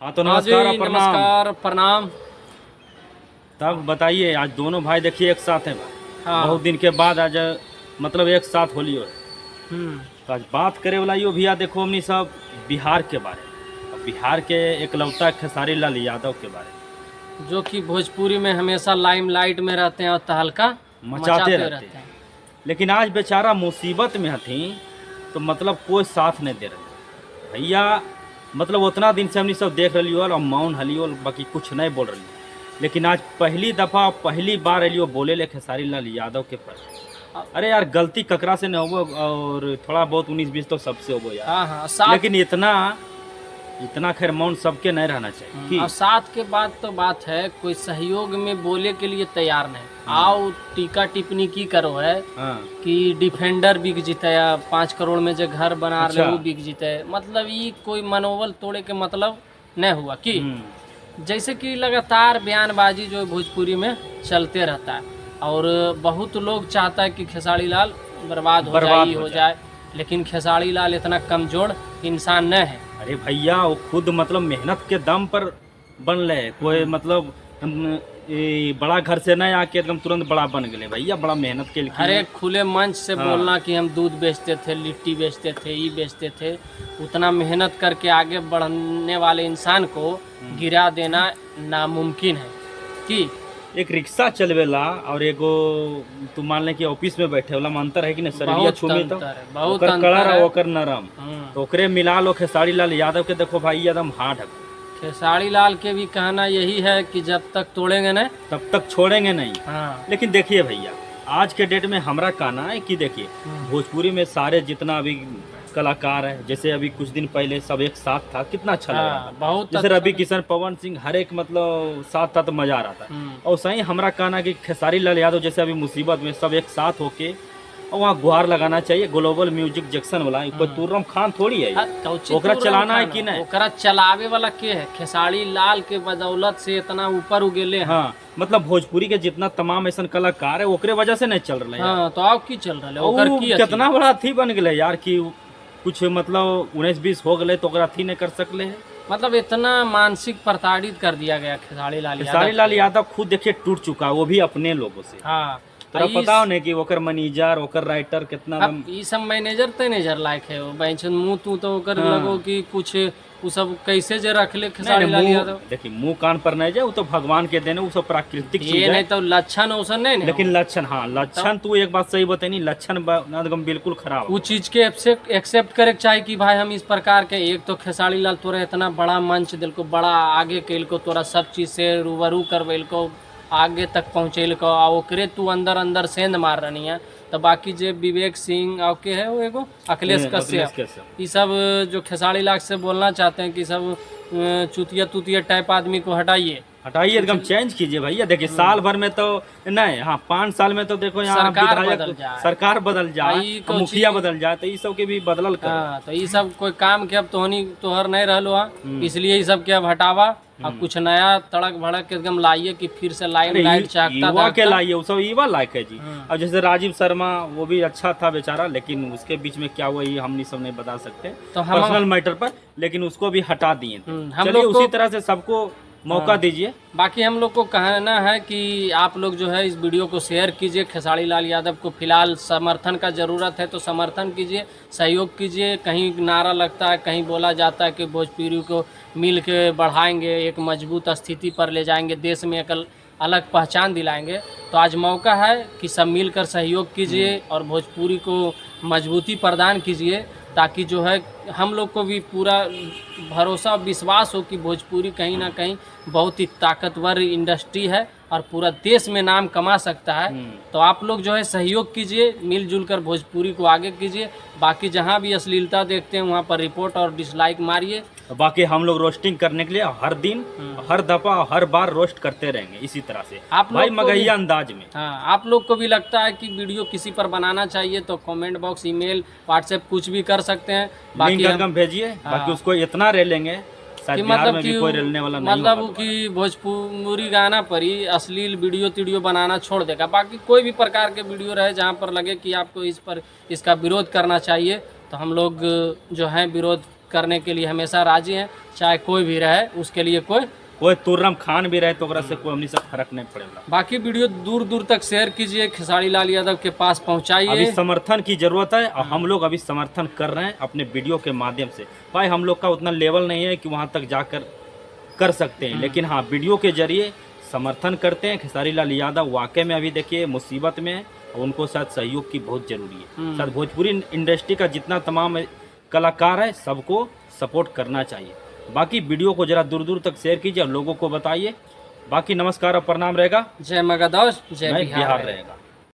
हाँ तो हाँ जी, नमस्कार और प्रणाम। नमस्कार प्रणाम। तब बताइए, आज दोनों भाई देखिए एक साथ हैं। हाँ। बहुत दिन के बाद आज मतलब एक साथ होली हो। हम्म। तो आज बात करे वाला यो भैया देखो हमनी सब बिहार के बारे में, और बिहार के एकलौता खेसारी लाल यादव के बारे में जो कि भोजपुरी में हमेशा लाइमलाइट में रहते हैं और तहलका मचाते रहते रहते हैं। हैं। लेकिन आज बेचारा मुसीबत में हथी, तो मतलब कोई साथ नहीं दे रहे भैया। मतलब उतना दिन से हमनी सब देख रही और मौन हली और बाकी कुछ नहीं बोल रही। लेकिन आज पहली दफ़ा पहली बार एलियो बोले ले खेसारी लाल यादव के पर। अरे यार, गलती ककरा से नहीं हो, और थोड़ा बहुत 19-20 तो सबसे हो यार। हाँ हाँ, साथ। लेकिन इतना इतना खैर मौन सबके नहीं रहना चाहिए कि और साथ के बाद तो बात है, कोई सहयोग में बोले के लिए तैयार नहीं। आओ टीका टिप्पणी की करो है हाँ कि डिफेंडर बिक जीते या 5 करोड़ में जो घर बना रहे अच्छा। वो बिक जीते। मतलब ये कोई मनोबल तोड़े के मतलब नहीं हुआ कि जैसे कि लगातार बयानबाजी जो भोजपुरी में चलते रहता है, और बहुत लोग चाहता है कि खेसारी लाल बर्बाद हो जाए। लेकिन खेसारी लाल इतना कमजोर इंसान नहीं है। अरे भैया, वो खुद मतलब मेहनत के दम पर बन ले। कोई मतलब बड़ा घर से नहीं आके एकदम तुरंत बड़ा बन गए भैया। बड़ा मेहनत के लिए हर एक खुले मंच से हाँ। बोलना कि हम दूध बेचते थे, लिट्टी बेचते थे, ये बेचते थे। उतना मेहनत करके आगे बढ़ने वाले इंसान को गिरा देना नामुमकिन है कि एक रिक्शा चलवेला और एगो तू मान ले कि ऑफिस में बैठे वाला में अंतर है कि नहीं। शरीरिया बहुत छूमी तो अंतर है, बहुत ओकर अंतर कलर है। और ओकर नरम, तो ओकरे मिला लो खेसारी लाल यादव के देखो भाई एकदम हार्ड है। खेसारी लाल के भी कहना यही है कि जब तक तोड़ेंगे नहीं तब तक छोड़ेंगे नहीं। हाँ। लेकिन देखिए भैया, आज के डेट में हमारा कहना है कि देखिए भोजपुरी में सारे जितना अभी कलाकार है, जैसे अभी कुछ दिन पहले सब एक साथ था, कितना अच्छा लग रहा हाँ, था। बहुत जैसे अच्छा रवि किशन, पवन सिंह, हर एक मतलब साथ था तो मजा आ रहा था। और सही हमारा कहना है कि खेसारी लाल यादव जैसे अभी मुसीबत में सब एक साथ होके और वहाँ गुहार लगाना चाहिए। ग्लोबल म्यूजिक जैक्सन वाला कोई तुर्रम खान थोड़ी है, ओकरा चलाना है कि नहीं। ओकरा चलावे वाला के है? खेसारी लाल के बदौलत से इतना ऊपर उगेले हैं। हाँ, मतलब भोजपुरी के जितना तमाम ऐसा कलाकार है ओकरे वजह से नहीं चल रहा है। हाँ, तो आप की चल रहा है ओकर की कितना बड़ा थी बन गए यार कि कुछ मतलब 19-20 हो गए तो ओकरा थी नहीं कर सकले है। मतलब इतना मानसिक प्रताड़ित कर दिया गया खेसारी लाल यादव खुद देखिए टूट चुका, वो भी अपने लोगों से। हाँ, तोरा पता हो नहीं कि ओकर मैनेजर ओकर राइटर कितना अब ये सब मैनेजर लायक है। वो बेंचन मुंह तू तो ओकर लगो कि कुछ वो सब कैसे जे रख ले खेसारी लाल यादव। देखिए मुंह कान पर नहीं जाए, वो तो भगवान के देने, वो सब प्राकृतिक चीज ये है। नहीं तो लक्षण ओसन नहीं। लेकिन लक्षण, हाँ लक्षण तू एक बात सही बताई, लक्षण एकदम बिल्कुल खराब। वो चीज के एक्सेप्ट करे चाहे कि भाई हम इस प्रकार के, एक तो खेसारी लाल तोरा इतना बड़ा मंच दिल को, बड़ा आगे कैल को, तोरा सब चीज से रूबरू करवेल को, आगे तक पहुँचेल को, आ ओकरे तू अंदर अंदर सेंध मार रही है। तो बाकी जे विवेक सिंह और के है वो एगो अखिलेश कश्यप, ये सब जो खेसारी लाल से बोलना चाहते हैं कि सब चुतिया टाइप आदमी को हटाइए, एकदम चेंज कीजिए भैया। देखिए साल भर में तो नहीं, हाँ 5 साल में तो देखो यहाँ सरकार बदल जाए, मुखिया बदल जाए, तो ये सब के भी बदलल कर। हाँ, तो ये सब कोई काम के अब तोहर नहीं रहो, इसलिए ये सब के अब हटावा और कुछ नया तड़क भड़क एकदम लाइए कि फिर से लाइट चाहता के लाइए। वो सब युवा लायक है जी। अब जैसे राजीव शर्मा, वो भी अच्छा था बेचारा, लेकिन उसके बीच में क्या हुआ ये हम सब नहीं बता सकते तो पर्सनल मैटर पर, लेकिन उसको भी हटा दिए। हम लोग उसी तरह से सबको मौका दीजिए। बाकी हम लोग को कहना है कि आप लोग जो है इस वीडियो को शेयर कीजिए। खेसारी लाल यादव को फिलहाल समर्थन का ज़रूरत है तो समर्थन कीजिए, सहयोग कीजिए। कहीं नारा लगता है, कहीं बोला जाता है कि भोजपुरी को मिल के बढ़ाएंगे, एक मजबूत स्थिति पर ले जाएंगे, देश में एक अलग पहचान दिलाएंगे। तो आज मौका है कि सब मिलकर सहयोग कीजिए और भोजपुरी को मजबूती प्रदान कीजिए, ताकि जो है हम लोग को भी पूरा भरोसा विश्वास हो कि भोजपुरी कहीं ना कहीं बहुत ही ताकतवर इंडस्ट्री है और पूरा देश में नाम कमा सकता है। तो आप लोग जो है सहयोग कीजिए, मिलजुल कर भोजपुरी को आगे कीजिए। बाकी जहाँ भी अश्लीलता देखते हैं वहाँ पर रिपोर्ट और डिसलाइक मारिए। बाकी हम लोग रोस्टिंग करने के लिए हर दिन, हर दफा, हर बार रोस्ट करते रहेंगे इसी तरह से, आप भाई मगहिया अंदाज में। हाँ, आप लोग को भी लगता है कि वीडियो किसी पर बनाना चाहिए तो कमेंट बॉक्स, ईमेल, व्हाट्सएप कुछ भी कर सकते हैं। बाकी हम भेजिए। बाकी उसको इतना रे लेंगे कि मतलब कि कोई रेलने वाला नहीं, मतलब कि भोजपुरी गाना पर ही अश्लील वीडियो बनाना छोड़ देगा। बाकी कोई भी प्रकार के वीडियो रहे जहाँ पर लगे कि आपको इसका विरोध करना चाहिए तो हम लोग जो है विरोध करने के लिए हमेशा राजी हैं, चाहे कोई भी रहे, उसके लिए कोई तुर्रम खान भी रहे तो ओकरा से कोई हमनी से फर्क नहीं पड़ेगा। बाकी वीडियो दूर दूर तक शेयर कीजिए, खेसारी लाल यादव के पास अभी पहुंचाइए। समर्थन की जरूरत है और हम लोग अभी समर्थन कर रहे हैं अपने वीडियो के माध्यम से। भाई हम लोग का उतना लेवल नहीं है कि वहाँ तक जाकर कर सकते हैं, लेकिन हाँ वीडियो के जरिए समर्थन करते हैं। खेसारी लाल यादव वाकई में अभी देखिए मुसीबत में है और उनको शायद सहयोग की बहुत ज़रूरी है। शायद भोजपुरी इंडस्ट्री का जितना तमाम कलाकार है सबको सपोर्ट करना चाहिए। बाकी वीडियो को ज़रा दूर दूर तक शेयर कीजिए और लोगों को बताइए। बाकी नमस्कार और प्रणाम रहेगा। जय मगधौज, जय मैं बिहार बिहार रहेगा।